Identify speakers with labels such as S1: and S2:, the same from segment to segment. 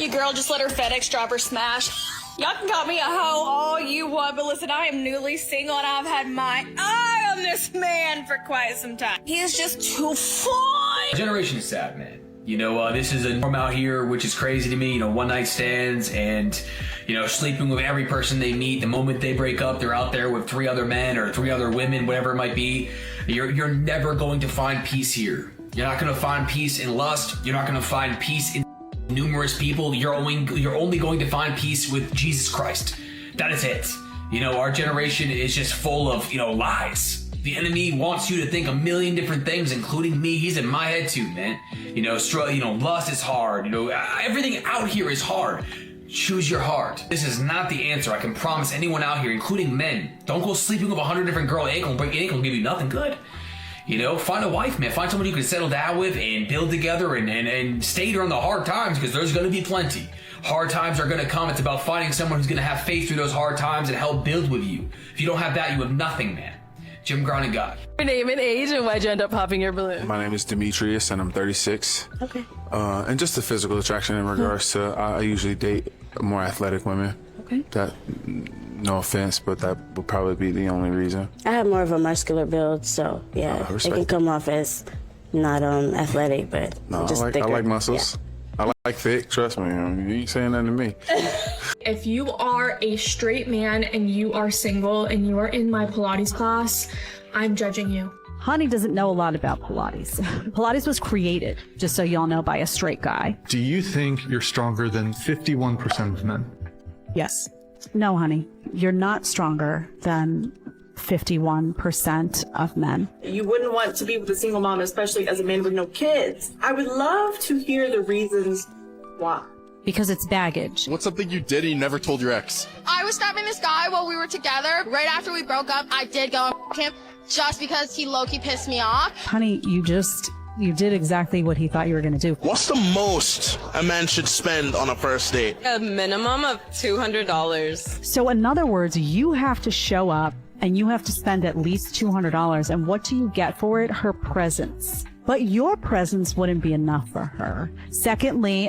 S1: You girl just let her FedEx driver smash. Y'all can call me a hoe all you want, but listen, I am newly single and I've had my eye on this man for quite some time. He is just too fine.
S2: Generation is sad, man. You know, this is a norm out here, which is crazy to me. You know, one night stands and, you know, sleeping with every person they meet. The moment they break up, they're out there with 3 other men or 3 other women, whatever it might be. You're never going to find peace here. You're not going to find peace in lust. You're not going to find peace in numerous people. You're only going to find peace with Jesus Christ. That is it. You know, our generation is just full of, you know, lies. The enemy wants you to think a million different things, including me. He's in my head too, man. You know, lust is hard. You know, everything out here is hard. Choose your heart. This is not the answer. I can promise anyone out here, including men. Don't go sleeping with 100 different girls. It ain't gonna break your ankle and give you nothing good. You know, find a wife, man. Find someone you can settle down with and build together and stay during the hard times, because there's gonna be plenty. Hard times are gonna come. It's about finding someone who's gonna have faith through those hard times and help build with you. If you don't have that, you have nothing, man. Jim Brown and God.
S3: Your name and age, and why'd you end up popping your balloon?
S4: My name is Demetrius, and I'm 36.
S3: Okay.
S4: And just the physical attraction in regards to, I usually date more athletic women.
S3: Okay.
S4: That, no offense, but that would probably be the only reason.
S5: I have more of a muscular build, so yeah, it can come off as not athletic, but
S4: no,
S5: just thicker.
S4: I like muscles. Yeah. I like thick, trust me. You ain't saying nothing to me.
S6: If you are a straight man and you are single and you are in my Pilates class, I'm judging you.
S7: Honey doesn't know a lot about Pilates. Pilates was created, just so y'all know, by a straight guy.
S8: Do you think you're stronger than 51% of men?
S7: Yes. No, honey, you're not stronger than 51% of men.
S9: You wouldn't want to be with a single mom, especially as a man with no kids. I would love to hear the reasons why.
S7: Because it's baggage.
S10: What's something you did and you never told your ex?
S11: I was stopping this guy while we were together. Right after we broke up, I did go and him just because he low-key pissed me off.
S7: Honey, you did exactly what he thought you were going to do.
S10: What's the most a man should spend on a first date?
S3: A minimum of $200.
S7: So in other words, you have to show up and you have to spend at least $200. And what do you get for it? Her presence. But your presence wouldn't be enough for her. Secondly,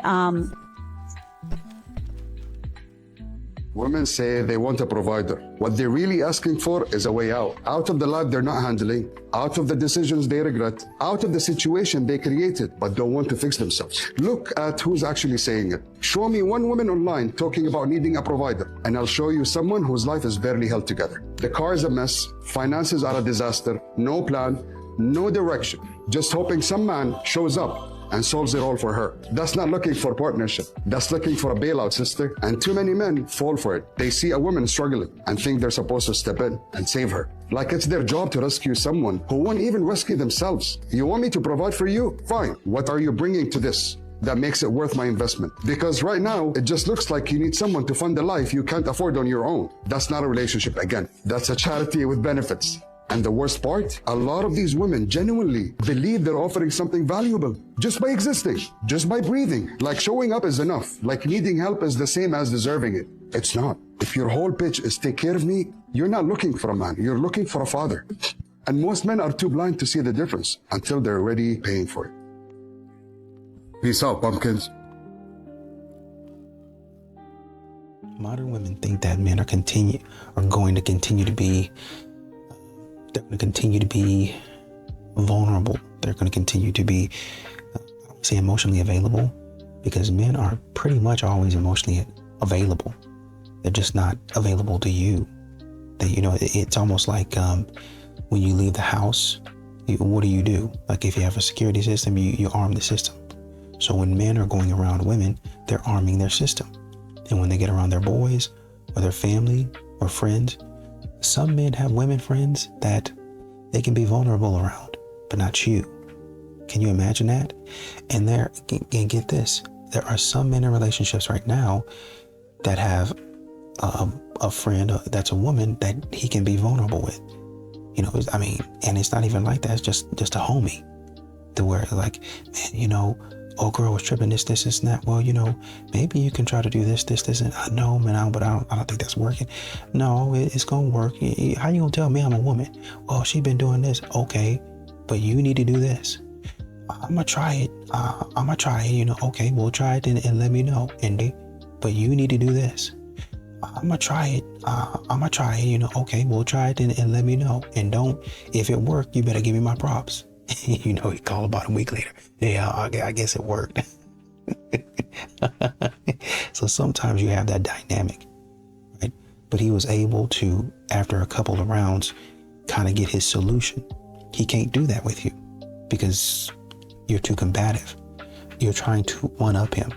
S12: women say they want a provider. What they're really asking for is a way out of the life they're not handling, out of the decisions they regret, out of the situation they created but don't want to fix themselves. Look at who's actually saying it. Show me one woman online talking about needing a provider, and I'll show you someone whose life is barely held together. The car is a mess, finances are a disaster, no plan, no direction, just hoping some man shows up and solves it all for her. That's not looking for partnership. That's looking for a bailout, sister. And too many men fall for it. They see a woman struggling and think they're supposed to step in and save her. Like it's their job to rescue someone who won't even rescue themselves. You want me to provide for you? Fine. What are you bringing to this that makes it worth my investment? Because right now, it just looks like you need someone to fund a life you can't afford on your own. That's not a relationship again. That's a charity with benefits. And the worst part, a lot of these women genuinely believe they're offering something valuable just by existing, just by breathing. Like showing up is enough. Like needing help is the same as deserving it. It's not. If your whole pitch is take care of me, you're not looking for a man. You're looking for a father. And most men are too blind to see the difference until they're already paying for it. Peace out, pumpkins.
S13: Modern women think that men are going to continue to be they're going to continue to be vulnerable. They're going to continue to be, I don't say emotionally available, because men are pretty much always emotionally available. They're just not available to you. It's almost like when you leave the house, what do? Like if you have a security system, you arm the system. So when men are going around women, they're arming their system. And when they get around their boys or their family or friends, some men have women friends that they can be vulnerable around, but not you. Can you imagine that? And get this, there are some men in relationships right now that have a friend that's a woman that he can be vulnerable with. And it's not even like that. It's just a homie. To where like, man, oh girl was tripping this and that. Well, maybe you can try to do this, and I know, man, but I don't think that's working. No, it's gonna work. How you gonna tell me I'm a woman? Well, she been doing this. Okay, but you need to do this. I'm gonna try it. Okay, we'll try it and let me know, Indy. But you need to do this. I'm gonna try it. Okay, we'll try it and let me know. And if it worked, you better give me my props. He called about a week later. Yeah, I guess it worked. So sometimes you have that dynamic, right? But he was able to, after a couple of rounds, kind of get his solution. He can't do that with you because you're too combative. You're trying to one-up him.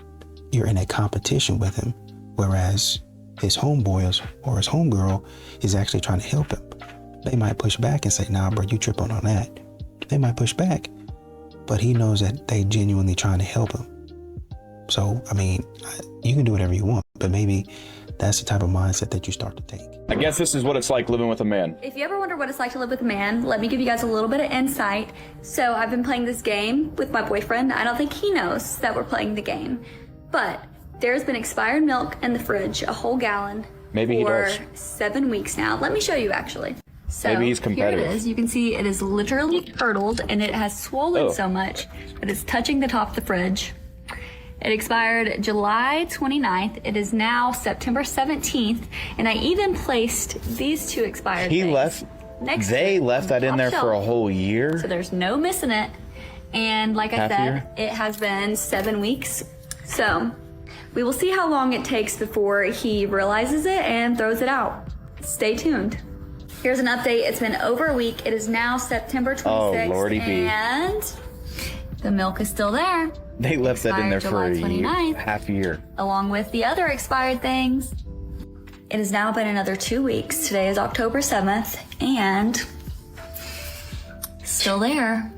S13: You're in a competition with him, whereas his homeboy or his homegirl is actually trying to help him. They might push back and say, nah, bro, you tripping on that. They might push back, but he knows that they genuinely trying to help him. So, I mean, you can do whatever you want, but maybe that's the type of mindset that you start to take.
S14: I guess this is what it's like living with a man.
S15: If you ever wonder what it's like to live with a man, let me give you guys a little bit of insight. So I've been playing this game with my boyfriend. I don't think he knows that we're playing the game, but there's been expired milk in the fridge, a whole gallon,
S14: Maybe
S15: for
S14: he does.
S15: 7 weeks now. Let me show you actually. So
S14: Maybe he's competitive.
S15: Here it is. You can see it is literally curdled and it has swollen so much that it's touching the top of the fridge. It expired July 29th. It is now September 17th. And I even placed these two expired
S14: He
S15: things
S14: left,
S15: next
S14: they
S15: to it
S14: left
S15: on
S14: that
S15: the
S14: in
S15: top
S14: there for a
S15: shelf.
S14: whole year.
S15: So there's no missing it. And like I
S14: Half
S15: said,
S14: year?
S15: it has been 7 weeks. So we will see how long it takes before he realizes it and throws it out. Stay tuned. Here's an update. It's been over a week. It is now September 26th.
S14: Oh, Lordy B.
S15: And the milk is still there.
S14: They left that in there for a
S15: July
S14: year,
S15: 29th.
S14: half year.
S15: Along with the other expired things. It has now been another 2 weeks. Today is October 7th and still there.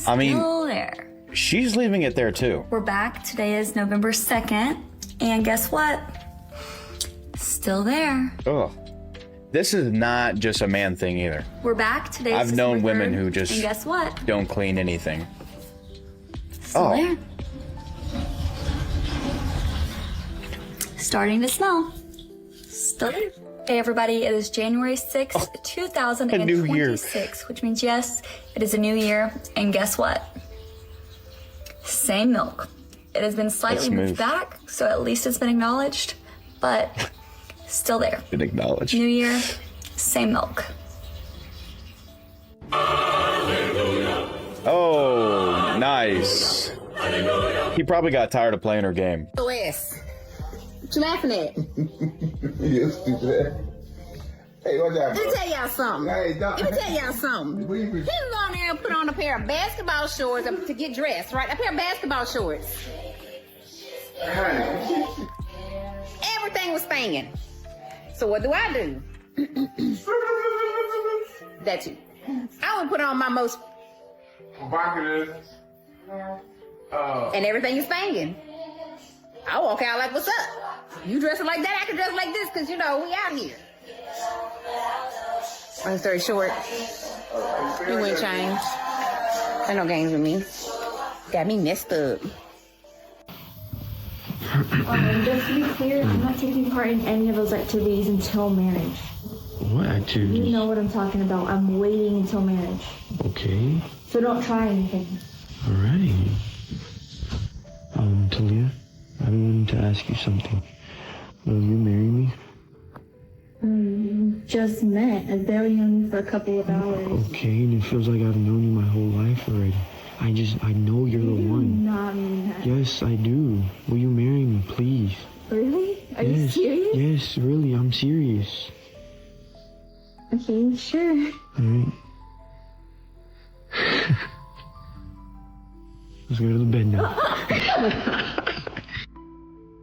S14: I mean,
S15: Still there.
S14: she's leaving it there too.
S15: We're back. Today is November 2nd. And guess what? Still there.
S14: Ugh. This is not just a man thing either.
S15: We're back. Today is
S14: I've known
S15: December
S14: women
S15: 3rd,
S14: who just
S15: and guess what?
S14: don't clean anything.
S15: Still there. Starting to smell. Still there. Hey everybody, it is January 6th, 2026, which means yes, it is a new year. And guess what? Same milk. It has been slightly moved back, so at least it's been acknowledged, but still there.
S14: Been acknowledged.
S15: New year, same milk.
S14: Oh, nice. He probably got tired of playing her game.
S16: Wes, what you laughing at?
S17: You stupid. Hey, what's that?
S16: Let me tell y'all something.
S17: Hey,
S16: Let me tell y'all something. He was on there and put on a pair of basketball shorts to get dressed, right? A pair of basketball shorts. Everything was staying. So what do? That's you. I would put on my most. And everything is staying. I walk out like, what's up? You dressing like that, I can dress like this, because, we out here. Long story short, you ain't changed. Ain't no games with me. Got me messed up.
S18: Just to be clear, I'm not taking part in any of those activities until marriage.
S19: What activities?
S18: You know what I'm talking about. I'm waiting until marriage.
S19: Okay.
S18: So don't try anything.
S19: Alright. Talia, I wanted to ask you something. Will you marry me?
S18: Just met. I've barely known you for a couple of hours.
S19: Okay, and it feels like I've known you my whole life already. I know you're the one.
S18: Not mean that.
S19: Yes, I do. Will you marry me, please?
S18: Really? Are you
S19: Yes.
S18: serious?
S19: Yes, really, I'm serious.
S18: Okay, sure.
S19: Alright. Let's go to the bed now.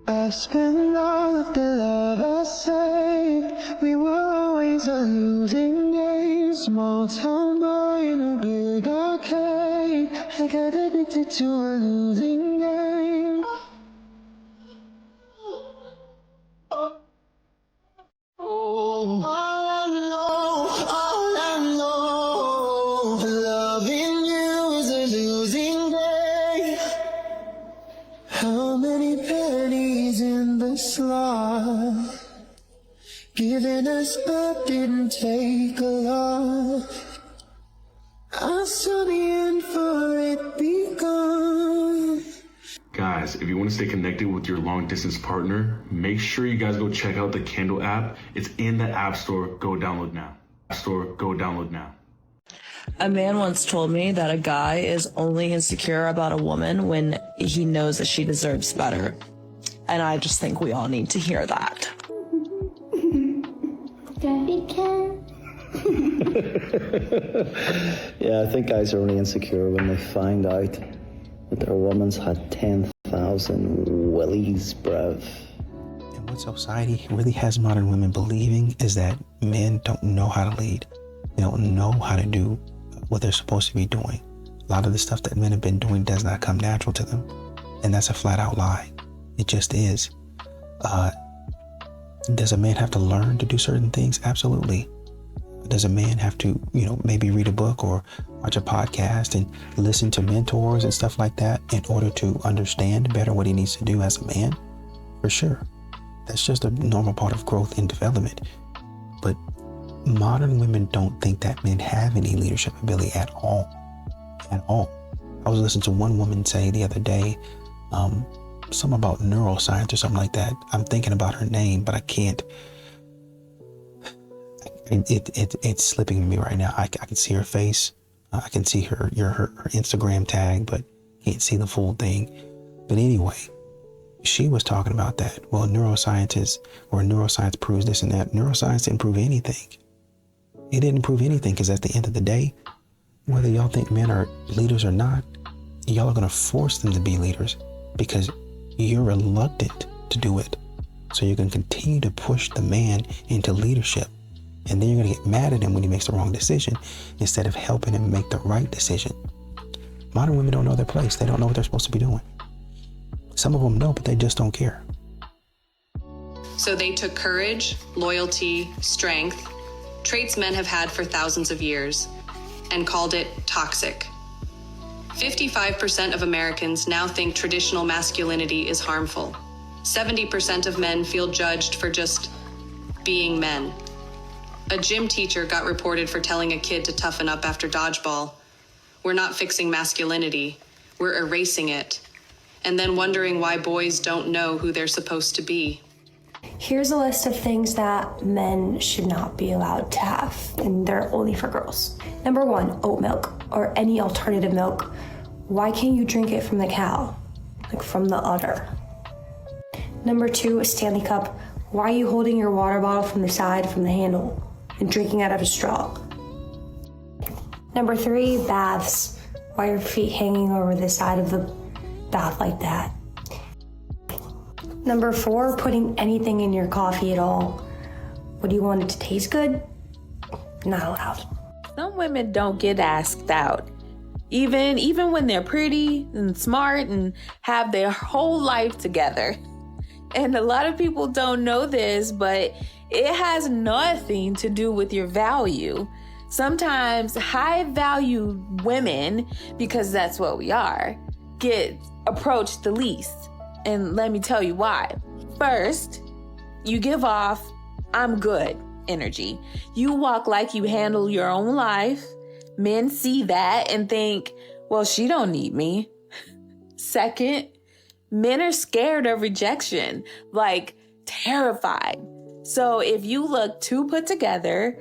S20: I spent all of the love I saved. We were always a losing game. Small town boy in a big arcade. I got addicted to a losing game. All I know, loving you is a losing game. How many pennies in the slot? Giving us up didn't take a lot. I saw the end for it begun.
S21: Guys, if you want to stay connected with your long distance partner, make sure you guys go check out the Kindle app. It's in the App Store. Go download now.
S22: A man once told me that a guy is only insecure about a woman when he knows that she deserves better. And I just think we all need to hear that.
S18: Daddy can.
S23: Yeah, I think guys are only insecure when they find out that their woman's had 10,000 willies, bruv.
S13: And what society really has modern women believing is that men don't know how to lead. They don't know how to do what they're supposed to be doing. A lot of the stuff that men have been doing does not come natural to them. And that's a flat out lie. It just is. Does a man have to learn to do certain things? Absolutely. Does a man have to, maybe read a book or watch a podcast and listen to mentors and stuff like that in order to understand better what he needs to do as a man? For sure. That's just a normal part of growth and development. But modern women don't think that men have any leadership ability at all. At all. I was listening to one woman say the other day, something about neuroscience or something like that. I'm thinking about her name, but I can't. It's slipping me right now. I can see her face. I can see her Instagram tag, but can't see the full thing. But anyway, she was talking about that. Well, neuroscience proves this and that. Neuroscience didn't prove anything. It didn't prove anything because at the end of the day, whether y'all think men are leaders or not, y'all are going to force them to be leaders because you're reluctant to do it. So you can continue to push the man into leadership. And then you're going to get mad at him when he makes the wrong decision instead of helping him make the right decision. Modern women don't know their place. They don't know what they're supposed to be doing. Some of them know, but they just don't care.
S24: So they took courage, loyalty, strength, traits men have had for thousands of years, and called it toxic. 55% of Americans now think traditional masculinity is harmful. 70% of men feel judged for just being men. A gym teacher got reported for telling a kid to toughen up after dodgeball. We're not fixing masculinity, we're erasing it. And then wondering why boys don't know who they're supposed to be.
S25: Here's a list of things that men should not be allowed to have, and they're only for girls. Number 1, oat milk, or any alternative milk. Why can't you drink it from the cow? Like from the udder. Number 2, a Stanley Cup. Why are you holding your water bottle from the side, from the handle, and drinking out of a straw? Number 3, baths. Why are your feet hanging over the side of the bath like that? Number 4, putting anything in your coffee at all. What do you want it to taste good? Not allowed.
S26: Some women don't get asked out. Even when they're pretty and smart and have their whole life together. And a lot of people don't know this, but it has nothing to do with your value. Sometimes high value women, because that's what we are, get approached the least. And let me tell you why. First, you give off, I'm good energy. You walk like you handle your own life. Men see that and think, well, she don't need me. Second, men are scared of rejection, like terrified. So if you look too put together,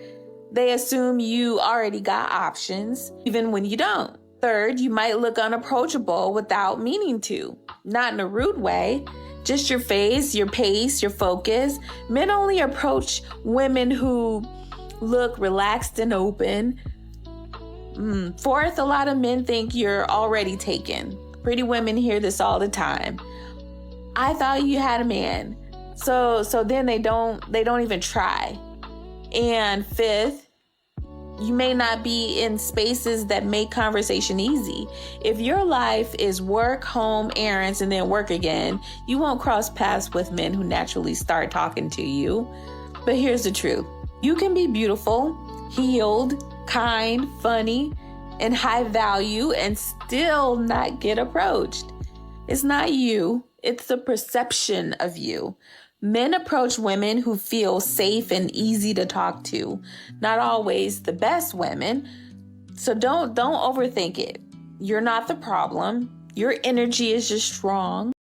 S26: they assume you already got options, even when you don't. Third, you might look unapproachable without meaning to. Not in a rude way, just your face, your pace, your focus. Men only approach women who look relaxed and open. Fourth, a lot of men think you're already taken. Pretty women hear this all the time. I thought you had a man. So then they don't even try. And fifth, you may not be in spaces that make conversation easy. If your life is work, home, errands, and then work again, you won't cross paths with men who naturally start talking to you. But here's the truth. You can be beautiful, healed, kind, funny, and high value and still not get approached. It's not you, it's the perception of you. Men approach women who feel safe and easy to talk to. Not always the best women. So don't overthink it. You're not the problem. Your energy is just strong.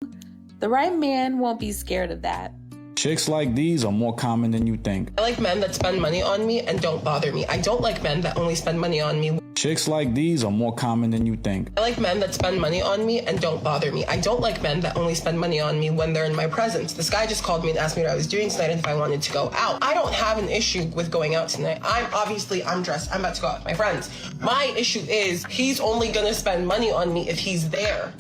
S26: The right man won't be scared of that.
S1: Chicks like these are more common than you think.
S2: I like men that spend money on me and don't bother me. I don't like men that only spend money on me.
S1: Chicks like these are more common than you think.
S2: I like men that spend money on me and don't bother me. I don't like men that only spend money on me when they're in my presence. This guy just called me and asked me what I was doing tonight and if I wanted to go out. I don't have an issue with going out tonight. I'm dressed. I'm about to go out with my friends. My issue is he's only gonna spend money on me if he's there.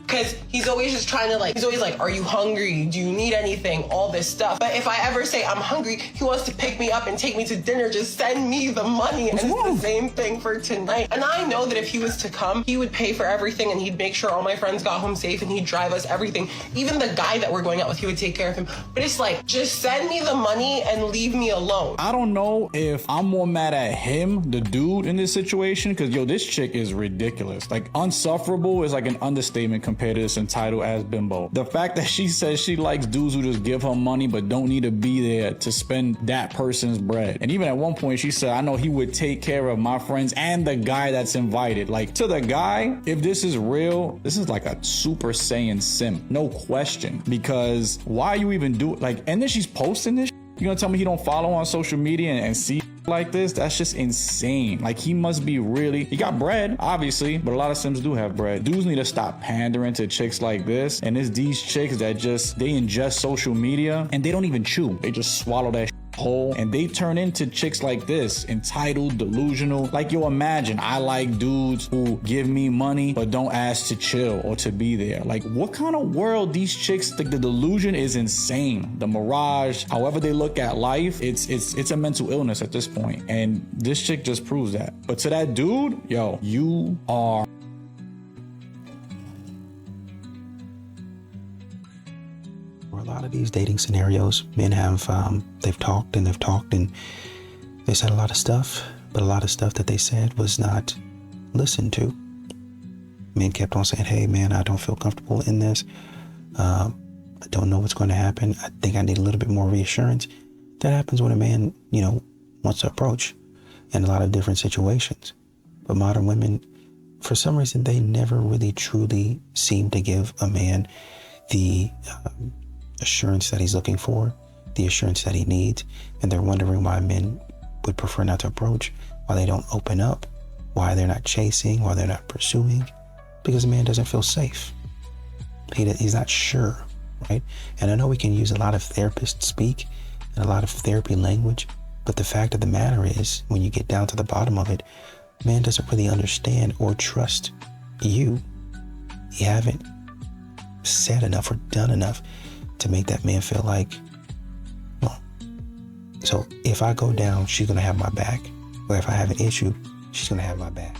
S2: Because he's always just trying to he's always like, are you hungry? Do you need anything? All this stuff. But if I ever say I'm hungry, he wants to pick me up and take me to dinner. Just send me the money. And it's the same thing for tonight. And I know that if he was to come, he would pay for everything and he'd make sure all my friends got home safe and he'd drive us everything. Even the guy that we're going out with, he would take care of him. But it's like, just send me the money and leave me alone.
S1: I don't know if I'm more mad at him, the dude, in this situation, because this chick is ridiculous. Like, unsufferable is like an understatement compared to this entitled ass bimbo. The fact that she says she likes dudes who just give her money but don't need to be there to spend that person's bread. And even at one point she said, I know he would take care of my friends and the guy that's invited. Like, to the guy, if this is real, this is like a Super Saiyan simp, no question. Because why you even do it? And then she's posting this. You gonna tell me he don't follow on social media and see like this? That's just insane. Like, he must be he got bread, obviously, but a lot of Sims do have bread. Dudes need to stop pandering to chicks like this. And it's these chicks that they ingest social media and they don't even chew. They just swallow that whole, and they turn into chicks like this, entitled, delusional. Like, imagine I like dudes who give me money but don't ask to chill or to be there. Like, what kind of world these chicks think? The delusion is insane. The mirage, however they look at life, it's a mental illness at this point, and this chick just proves that. But to that dude, you are
S13: a lot of these dating scenarios, men have they've talked and they said a lot of stuff, but a lot of stuff that they said was not listened to. Men kept on saying, hey man, I don't feel comfortable in this. I don't know what's going to happen. I think I need a little bit more reassurance. That happens when a man, wants to approach in a lot of different situations. But modern women, for some reason, they never really truly seem to give a man the assurance that he's looking for, the assurance that he needs, and they're wondering why men would prefer not to approach, why they don't open up, why they're not chasing, why they're not pursuing, because a man doesn't feel safe. He's not sure, right? And I know we can use a lot of therapist speak and a lot of therapy language, but the fact of the matter is, when you get down to the bottom of it, man doesn't really understand or trust you. You haven't said enough or done enough to make that man feel like, well, so if I go down, she's gonna have my back. Or if I have an issue, she's gonna have my back.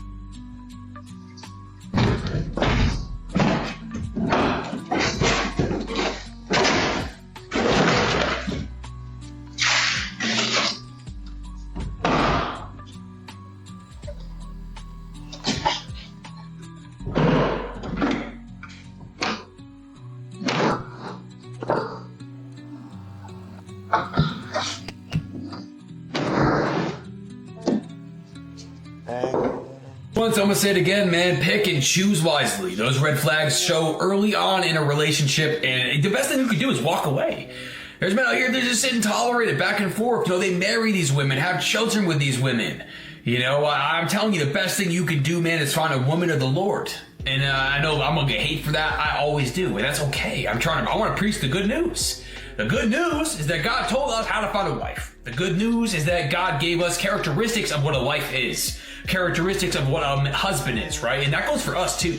S4: Once, I'm gonna say it again, man, pick and choose wisely. Those red flags show early on in a relationship, and the best thing you can do is walk away. There's men out here that just sit and tolerate it back and forth. They marry these women, have children with these women. I'm telling you, the best thing you can do, man, is find a woman of the Lord. And I know I'm gonna get hate for that. I always do, and that's okay. I want to preach the good news. The good news is that God told us how to find a wife. The good news is that God gave us characteristics of what a wife is. Characteristics of what a husband is, right? And that goes for us too.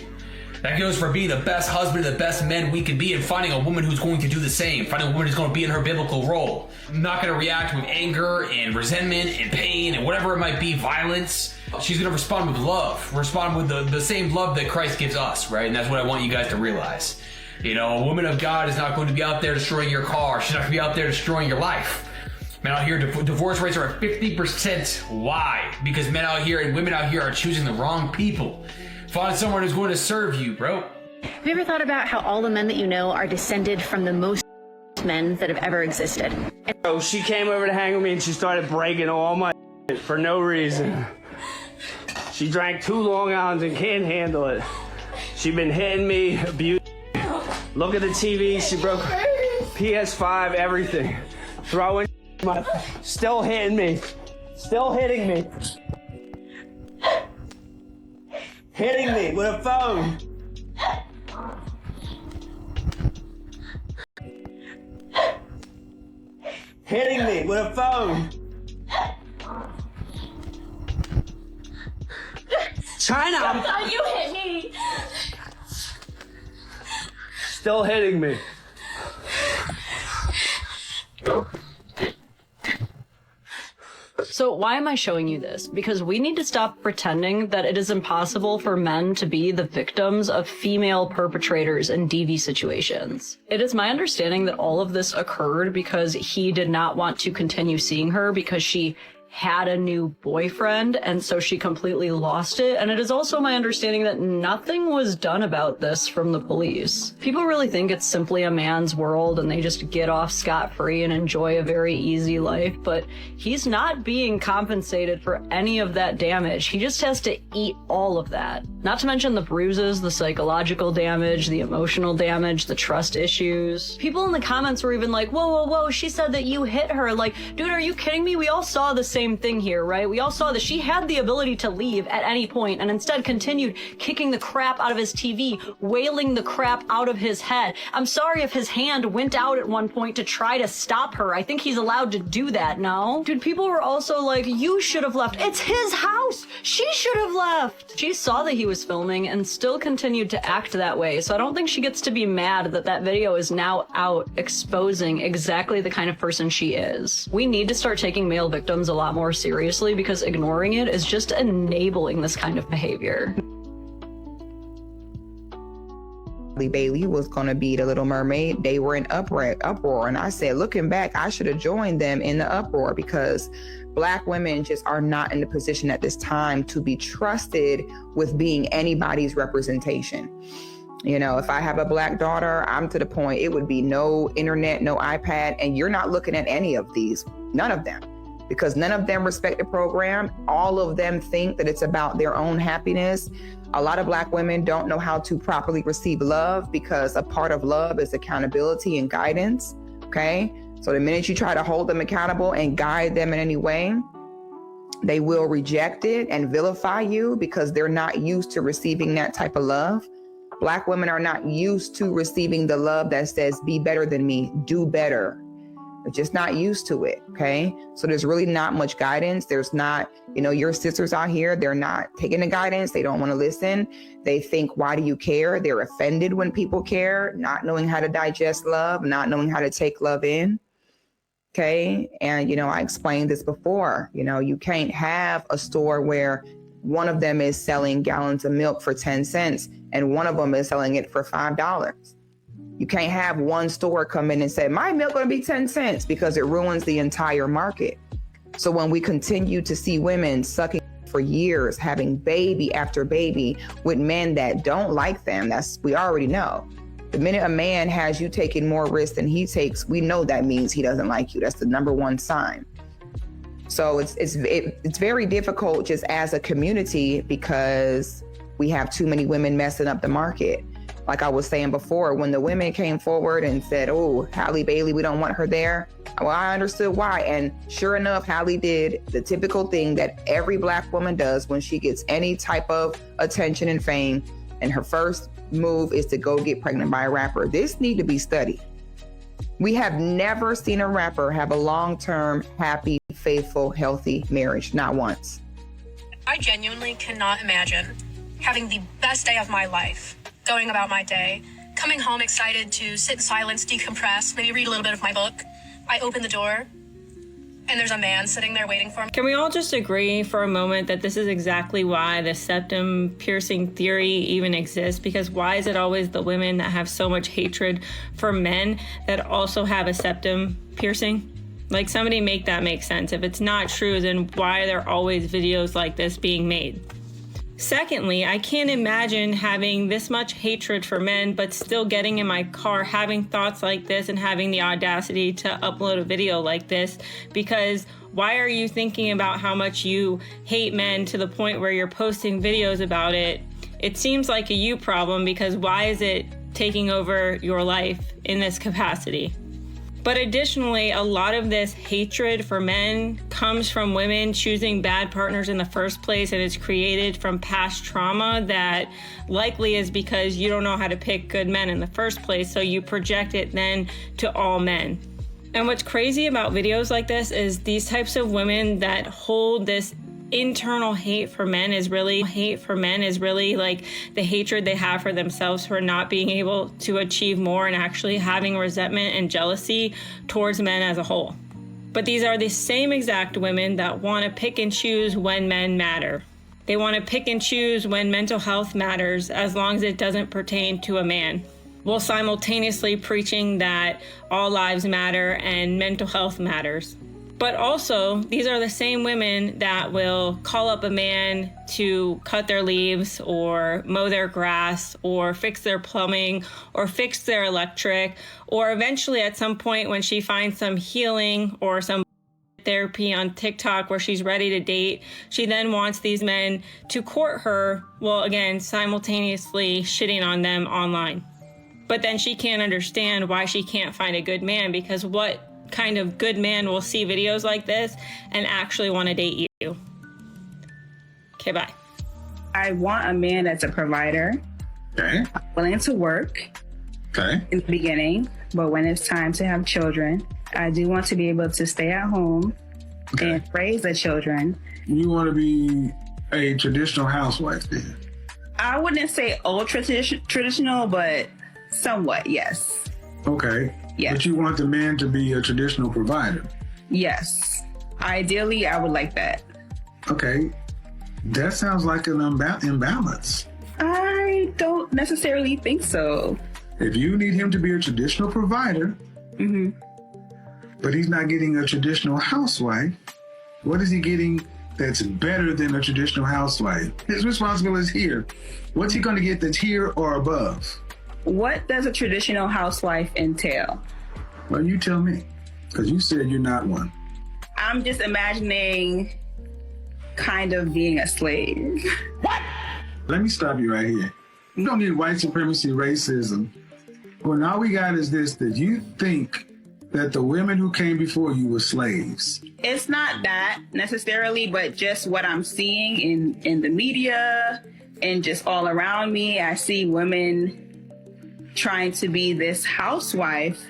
S4: That goes for being the best husband, the best men we can be, and finding a woman who's going to do the same. Finding a woman who's going to be in her biblical role. Not going to react with anger and resentment and pain and whatever it might be, violence. She's going to respond with love. Respond with the same love that Christ gives us, right? And that's what I want you guys to realize. A woman of God is not going to be out there destroying your car. She's not going to be out there destroying your life. Men out here, divorce rates are at 50%. Why? Because men out here and women out here are choosing the wrong people. Find someone who's going to serve you, bro.
S5: Have you ever thought about how all the men that you know are descended from the most men that have ever existed?
S6: So she came over to hang with me and she started breaking all my for no reason.
S3: She drank 2 Long Islands and can't handle it. She been hitting me, abusing. Look at the TV, she broke PS5, everything. Throwing my, still hitting me. Still hitting me. Hitting me with a phone. Hitting me with a phone. China!
S18: Oh, you hit me!
S3: Still hitting me.
S6: So why am I showing you this? Because we need to stop pretending that it is impossible for men to be the victims of female perpetrators in DV situations. It is my understanding that all of this occurred because he did not want to continue seeing her because she had a new boyfriend, and so she completely lost it. And it is also my understanding that nothing was done about this from the police. People really think it's simply a man's world and they just get off scot-free and enjoy a very easy life, but he's not being compensated for any of that damage. He just has to eat all of that. Not to mention the bruises, the psychological damage, the emotional damage, the trust issues. People in the comments were even like, whoa, whoa, whoa, she said that you hit her. Like, dude, are you kidding me? We all saw the same thing here, right? We all saw that she had the ability to leave at any point and instead continued kicking the crap out of his TV, wailing the crap out of his head. I'm sorry if his hand went out at one point to try to stop her. I think he's allowed to do that, no? Dude, people were also like, you should have left. It's his house. She should have left. She saw that he was filming and still continued to act that way. So I don't think she gets to be mad that that video is now out exposing exactly the kind of person she is. We need to start taking male victims a lot more seriously because ignoring it is just enabling this kind of behavior.
S8: Bailey was going to be the Little Mermaid. They were in uproar. And I said, looking back, I should have joined them in the uproar because Black women just are not in the position at this time to be trusted with being anybody's representation. You know, if I have a Black daughter, I'm to the point it would be no internet, no iPad, and you're not looking at any of these, none of them. Because none of them respect the program. All of them think that it's about their own happiness. A lot of Black women don't know how to properly receive love because a part of love is accountability and guidance, okay? So the minute you try to hold them accountable and guide them in any way, they will reject it and vilify you because they're not used to receiving that type of love. Black women are not used to receiving the love that says, be better than me, do better. They're just not used to it, okay? So there's really not much guidance. There's not, you know, your sisters out here, they're not taking the guidance. They don't want to listen. They think, why do you care? They're offended when people care, not knowing how to digest love, not knowing how to take love in, okay? And, you know, I explained this before, you know, you can't have a store where one of them is selling gallons of milk for 10 cents and one of them is selling it for $5. You can't have one store come in and say, my milk gonna be 10 cents because it ruins the entire market. So when we continue to see women sucking for years, having baby after baby with men that don't like them, we already know. The minute a man has you taking more risks than he takes, we know that means he doesn't like you. That's the number one sign. So it's very difficult just as a community because we have too many women messing up the market. Like I was saying before, when the women came forward and said, oh, Halle Bailey, we don't want her there. Well, I understood why. And sure enough, Halle did the typical thing that every Black woman does when she gets any type of attention and fame. And her first move is to go get pregnant by a rapper. This need to be studied. We have never seen a rapper have a long-term, happy, faithful, healthy marriage. Not once.
S9: I genuinely cannot imagine having the best day of my life, going about my day, coming home excited to sit in silence, decompress, maybe read a little bit of my book. I open the door and there's a man sitting there waiting for me.
S10: Can we all just agree for a moment that this is exactly why the septum piercing theory even exists? Because why is it always the women that have so much hatred for men that also have a septum piercing? Like, somebody make that make sense. If it's not true, then why are there always videos like this being made? Secondly, I can't imagine having this much hatred for men, but still getting in my car, having thoughts like this and having the audacity to upload a video like this, because Why are you thinking about how much you hate men to the point where you're posting videos about it? It seems like a you problem, because why is it taking over your life in this capacity? But additionally, a lot of this hatred for men comes from women choosing bad partners in the first place, and it's created from past trauma that likely is because you don't know how to pick good men in the first place, so you project it then to all men. And what's crazy about videos like this is these types of women that hold this internal hate for men is really like the hatred they have for themselves for not being able to achieve more and actually having resentment and jealousy towards men as a whole. But these are the same exact women that want to pick and choose when men matter. They want to pick and choose when mental health matters as long as it doesn't pertain to a man, while simultaneously preaching that all lives matter and mental health matters. But also, these are the same women that will call up a man to cut their leaves or mow their grass or fix their plumbing or fix their electric, or eventually at some point when she finds some healing or some therapy on TikTok where she's ready to date, she then wants these men to court her, while again, simultaneously shitting on them online. But then she can't understand why she can't find a good man, because what kind of good man will see videos like this and actually want to date you? Okay, bye.
S7: I want a man that's a provider.
S11: Okay.
S7: Willing to work.
S11: Okay.
S7: In the beginning, but when it's time to have children, I do want to be able to stay at home and raise the children.
S11: You want to be a traditional housewife then?
S7: I wouldn't say ultra traditional, but somewhat, yes.
S11: Okay.
S7: Yes.
S11: But you want the man to be a traditional provider?
S7: Yes. Ideally, I would like that.
S11: Okay. That sounds like an imbalance.
S7: I don't necessarily think so.
S11: If you need him to be a traditional provider, but he's not getting a traditional housewife, what is he getting that's better than a traditional housewife? His responsibility is here. What's he going to get that's here or above?
S7: What does a traditional housewife entail?
S11: Well, you tell me, because you said you're not one.
S7: I'm just imagining kind of being a slave.
S11: What? Let me stop you right here. You don't need white supremacy, racism. When all we got is this, that you think that the women who came before you were slaves.
S7: It's not that necessarily, but just what I'm seeing in the media and just all around me. I see women trying to be this housewife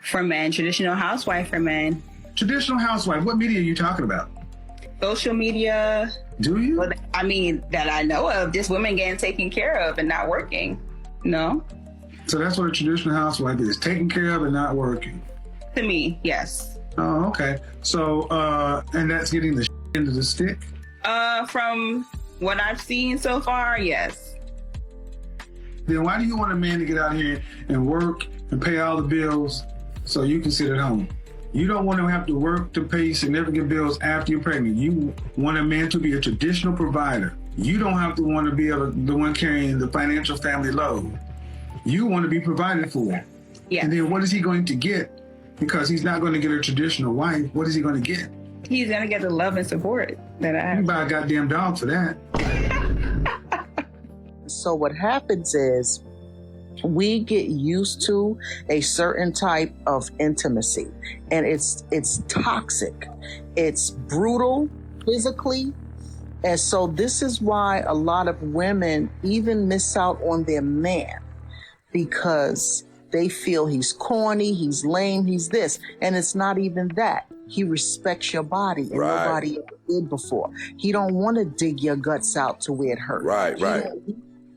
S7: for men, traditional housewife for men.
S11: Traditional housewife, what media are you talking about?
S7: Social media.
S11: Do you?
S7: Well, I mean, that I know of, just women getting taken care of and not working. No?
S11: So that's what a traditional housewife is, taken care of and not working.
S7: To me, yes.
S11: Oh, okay. So, and that's getting the end of the stick?
S7: From what I've seen so far, yes.
S11: Then why do you want a man to get out here and work and pay all the bills so you can sit at home? You don't want to have to work to pay significant bills after you're pregnant. You want a man to be a traditional provider. You don't have to want to be the one carrying the financial family load. You want to be provided for.
S7: Yeah.
S11: And then what is he going to get? Because he's not going to get a traditional wife. What is he going to get?
S7: He's going to get the love and support that I have.
S11: You buy a goddamn dog for that.
S12: So what happens is we get used to a certain type of intimacy, and it's toxic. It's brutal physically. And so this is why a lot of women even miss out on their man, because they feel he's corny, he's lame, he's this. And it's not even that. He respects your body, and nobody ever did before. He don't want to dig your guts out to where it hurts.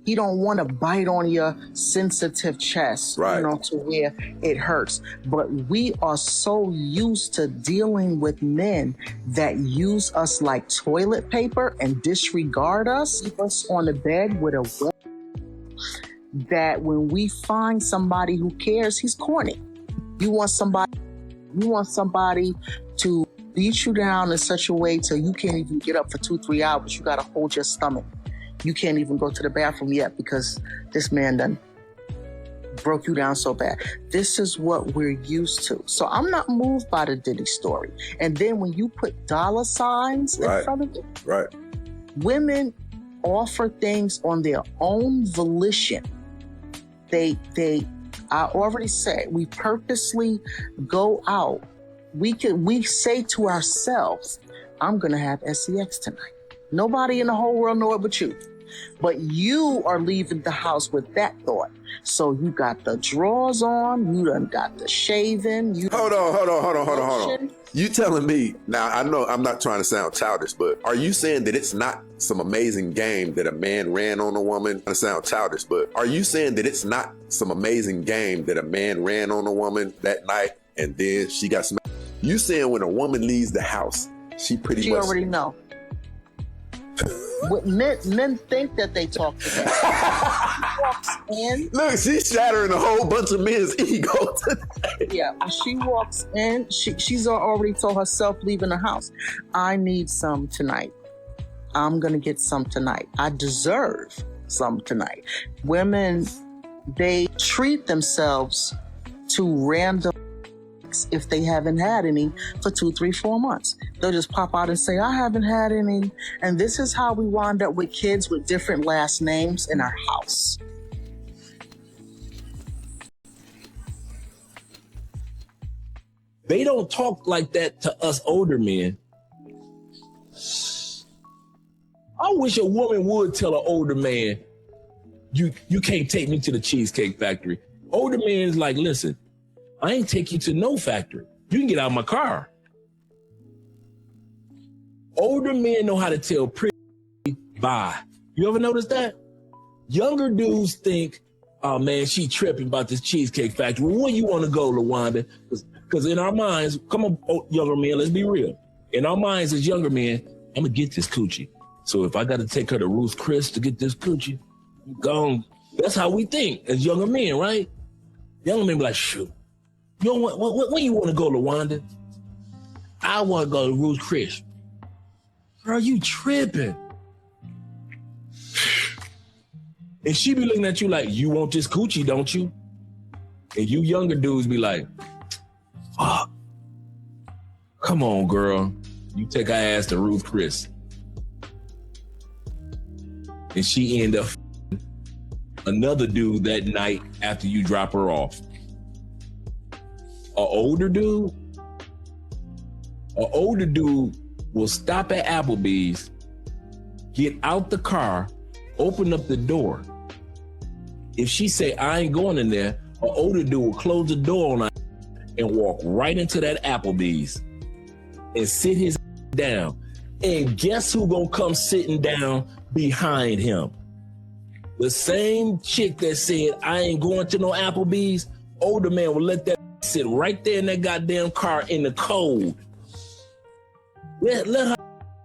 S12: He don't want to bite on your sensitive chest, to where it hurts. But we are so used to dealing with men that use us like toilet paper and disregard us, leave us on the bed with a weapon, that when we find somebody who cares, he's corny. You want somebody to beat you down in such a way till you can't even get up for 2-3 hours. You got to hold your stomach. You can't even go to the bathroom yet because this man done broke you down so bad. This is what we're used to. So I'm not moved by the Diddy story. And then when you put dollar signs in front of it, women offer things on their own volition. I already said, we purposely go out. We say to ourselves, I'm gonna have sex tonight. Nobody in the whole world know it but you. But you are leaving the house with that thought. So you got the drawers on, you done got the shaving.
S14: Hold on. You telling me, now I know I'm not trying to sound childish, but are you saying that it's not some amazing game that a man ran on a woman? I sound childish, but are you saying that it's not some amazing game that a man ran on a woman that night and then she got smacked? You saying when a woman leaves the house, she
S12: already know. Men think that they talk to them. She walks in.
S14: Look, she's shattering a whole bunch of men's ego today.
S12: Yeah, when she walks in, she's already told herself leaving the house, I need some tonight. I'm gonna get some tonight. I deserve some tonight. Women, they treat themselves to random if they haven't had any for 2, 3, 4 months. They'll just pop out and say, I haven't had any. And this is how we wind up with kids with different last names in our house.
S15: They don't talk like that to us older men. I wish a woman would tell an older man, you can't take me to the Cheesecake Factory. Older men is like, listen, I ain't take you to no factory. You can get out of my car. Older men know how to tell pretty bye. You ever notice that? Younger dudes think, oh man, she tripping about this Cheesecake Factory. Well, where you want to go, LaWanda? Because in our minds, come on, younger men, let's be real. In our minds as younger men, I'm going to get this coochie. So if I got to take her to Ruth's Chris to get this coochie, I'm gone. That's how we think as younger men, right? Younger men be like, shoot. You know what? Where you want to go, LaWanda? I want to go to Ruth's Chris. Girl, you tripping. And she be looking at you like, you want this coochie, don't you? And you younger dudes be like, fuck. Come on, girl. You take her ass to Ruth's Chris. And she end up another dude that night after you drop her off. An older dude will stop at Applebee's, get out the car, open up the door. If she say, I ain't going in there, an older dude will close the door on her and walk right into that Applebee's and sit his down. And guess who gonna come sitting down behind him? The same chick that said, I ain't going to no Applebee's, older man will let that sit right there in that goddamn car in the cold. Let her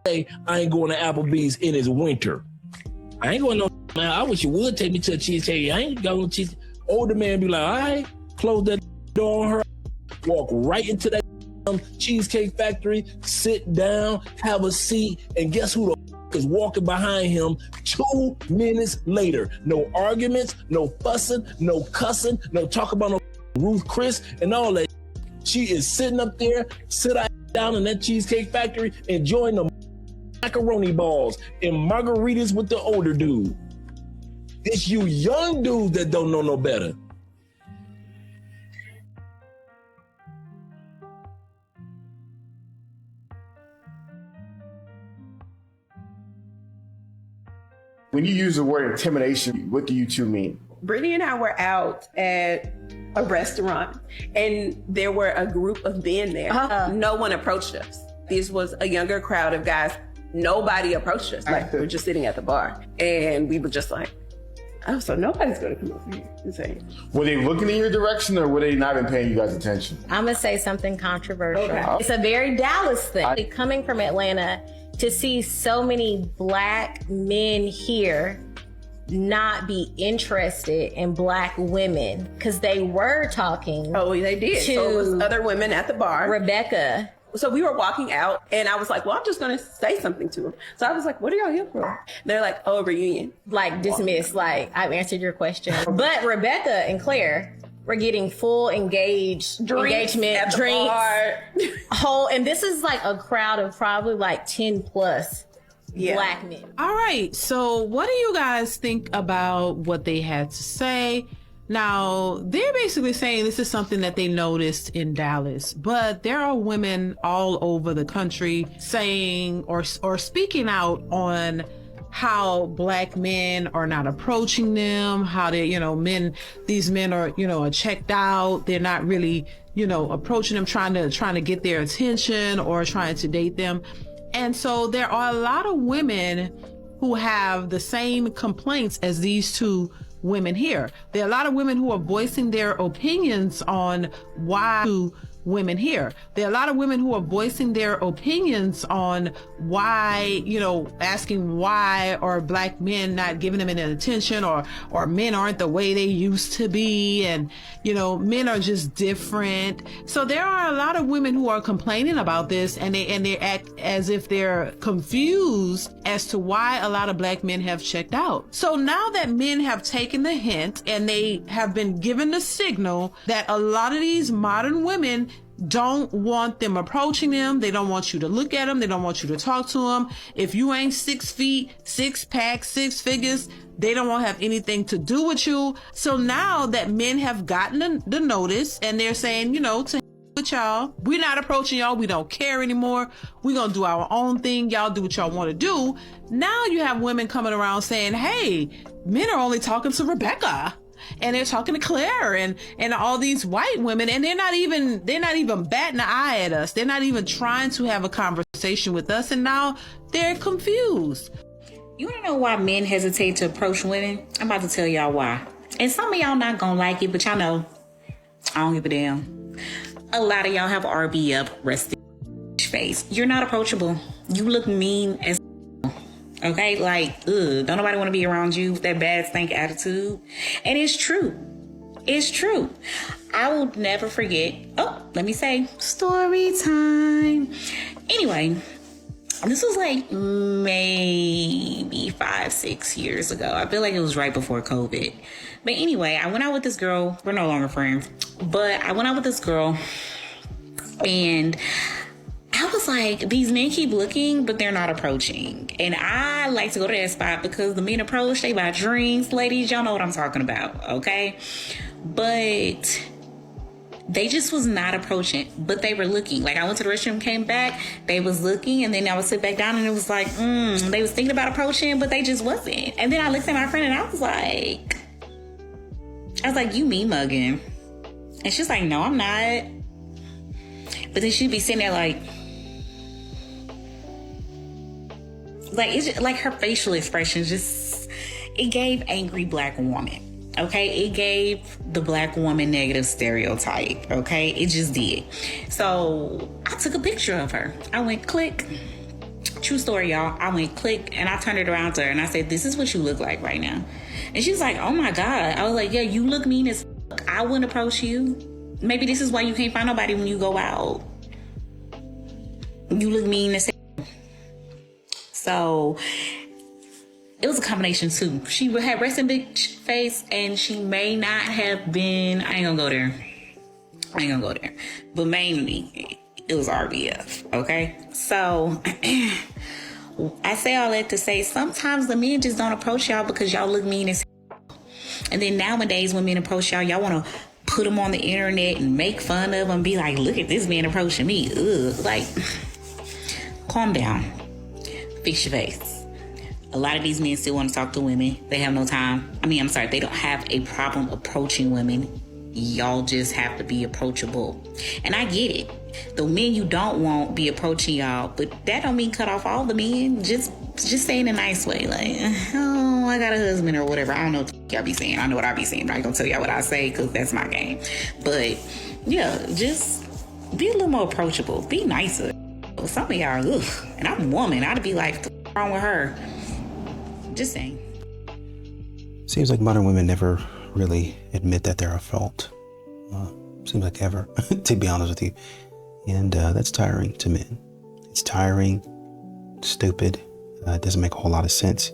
S15: say, I ain't going to Applebee's in his winter. I ain't going no, man, I wish you would take me to a cheesecake. I ain't going to cheesecake. Older man be like, all right, close that door on her, walk right into that Cheesecake Factory, sit down, have a seat, and guess who the is walking behind him 2 minutes later? No arguments, no fussing, no cussing, no talk about no Ruth Chris and all that. She is sitting up there, sit down in that Cheesecake Factory, enjoying the macaroni balls and margaritas with the older dude. It's you young dudes that don't know no better.
S16: When you use the word intimidation, what do you two mean?
S2: Brittany and I were out at a restaurant and there were a group of men there. No one approached us. This was a younger crowd of guys. Nobody approached us. Like, we were just sitting at the bar and we were just like, oh, so nobody's gonna come over here and say.
S16: Were they looking in your direction or were they not even paying you guys attention?
S17: I'm gonna say something controversial.
S16: Okay.
S17: It's a very Dallas thing. Coming from Atlanta, to see so many black men here not be interested in black women, because they were talking.
S2: Oh, they did.
S17: To
S2: so it was other women at the bar.
S17: Rebecca
S19: So we were walking out and I was like, well, I'm just going to say something to him. So I was like, what are y'all here for? They're like, oh, reunion.
S17: Like dismissed, like I've answered your question. But Rebecca and Claire were getting full engagement, drinks, and this is like a crowd of probably like 10 plus black men.
S20: All right. So what do you guys think about what they had to say? Now, they're basically saying this is something that they noticed in Dallas, but there are women all over the country saying or speaking out on how black men are not approaching them, how they, these men are, are checked out. They're not really, approaching them, trying to get their attention or trying to date them. And so there are a lot of women who have the same complaints as these two women here. There are a lot of women who are voicing their opinions on why women here. There are a lot of women who are voicing their opinions on why, asking why are black men not giving them any attention, or men aren't the way they used to be, and men are just different. So there are a lot of women who are complaining about this, and they act as if they're confused as to why a lot of black men have checked out. So now that men have taken the hint and they have been given the signal that a lot of these modern women don't want them approaching them. They don't want you to look at them. They don't want you to talk to them. If you ain't 6 feet, 6 pack, 6 figures, they don't want to have anything to do with you. So now that men have gotten the notice and they're saying, to with y'all, we're not approaching y'all. We don't care anymore. We're going to do our own thing. Y'all do what y'all want to do. Now you have women coming around saying, hey, men are only talking to Rebecca. And they're talking to Claire and all these white women, and they're not even batting an eye at us. They're not even trying to have a conversation with us, and now they're confused.
S21: You want to know why men hesitate to approach women? I'm about to tell y'all why. And some of y'all not gonna like it, but y'all know I don't give a damn. A lot of y'all have RB up, resting face. You're not approachable. You look mean as okay, don't nobody want to be around you with that bad stank attitude. And it's true. It's true. I will never forget. Oh, let me say, story time. Anyway, this was like maybe 5-6 years ago. I feel like it was right before COVID. But anyway, I went out with this girl. We're no longer friends. But I went out with this girl and I was like, these men keep looking, but they're not approaching. And I like to go to that spot because the men approach, they buy drinks. Ladies, y'all know what I'm talking about, okay? But they just was not approaching, but they were looking. Like I went to the restroom, came back, they was looking, and then I would sit back down and it was like, they was thinking about approaching, but they just wasn't. And then I looked at my friend and I was like, you me mugging. And she's like, no, I'm not. But then she'd be sitting there like it's just, like her facial expression it gave angry black woman. Okay, it gave the black woman negative stereotype. Okay, it just did. So I took a picture of her. I went click. True story, y'all. I went click and I turned it around to her and I said, this is what you look like right now. And she was like, oh my God. I was like, yeah, you look mean as fuck. I wouldn't approach you. Maybe this is why you can't find nobody when you go out. You look mean as hell. So it was a combination too. She had resting bitch face and she may not have been, I ain't gonna go there. But mainly it was RBF, okay? So I say all that to say sometimes the men just don't approach y'all because y'all look mean as hell. And then nowadays when men approach y'all want to put them on the internet and make fun of them, be like, look at this man approaching me. Ugh. Like, calm down. Fix your face. A lot of these men still want to talk to women. They have no time. They don't have a problem approaching women. Y'all just have to be approachable. And I get it. The men you don't want be approaching y'all, but that don't mean cut off all the men. Just say in a nice way, like, oh, I got a husband or whatever. I don't know what y'all be saying. I know what I be saying, but I ain't gonna tell y'all what I say because that's my game. But yeah, just be a little more approachable. Be nicer. Some of y'all, ugh, and I'm a woman. I'd be like, what's wrong with her? Just saying.
S13: Seems like modern women never really admit that they're at fault. Seems like ever, to be honest with you. And that's tiring to men. It's tiring, stupid, it doesn't make a whole lot of sense.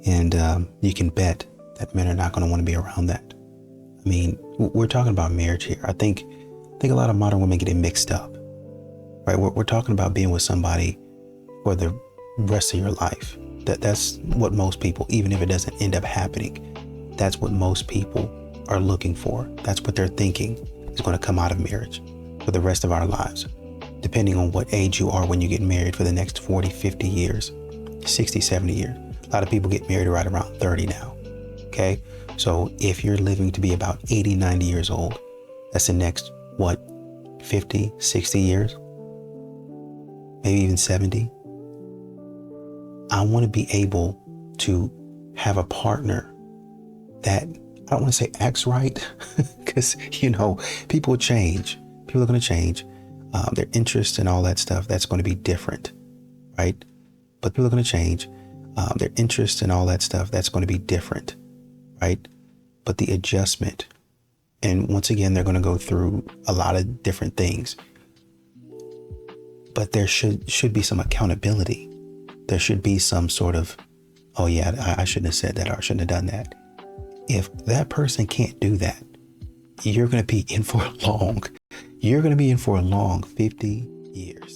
S13: And you can bet that men are not going to want to be around that. I mean, we're talking about marriage here. I think a lot of modern women get it mixed up, right? We're talking about being with somebody for the rest of your life. That's what most people, even if it doesn't end up happening, that's what most people are looking for. That's what they're thinking is going to come out of marriage for the rest of our lives, depending on what age you are when you get married for the next 40, 50 years, 60, 70 years. A lot of people get married right around 30 now. Okay. So if you're living to be about 80, 90 years old, that's the next, 50, 60 years, maybe even 70. I want to be able to have a partner that, I don't want to say acts right, because, people change. People are going to change. Their interests and all that stuff, that's going to be different, right? But people are going to change. Their interests and all that stuff, that's going to be different, right? But the adjustment, and once again, they're going to go through a lot of different things. But there should be some accountability. There should be some sort of, oh yeah, I shouldn't have said that, or I shouldn't have done that. If that person can't do that, you're going to be in for a long 50 years.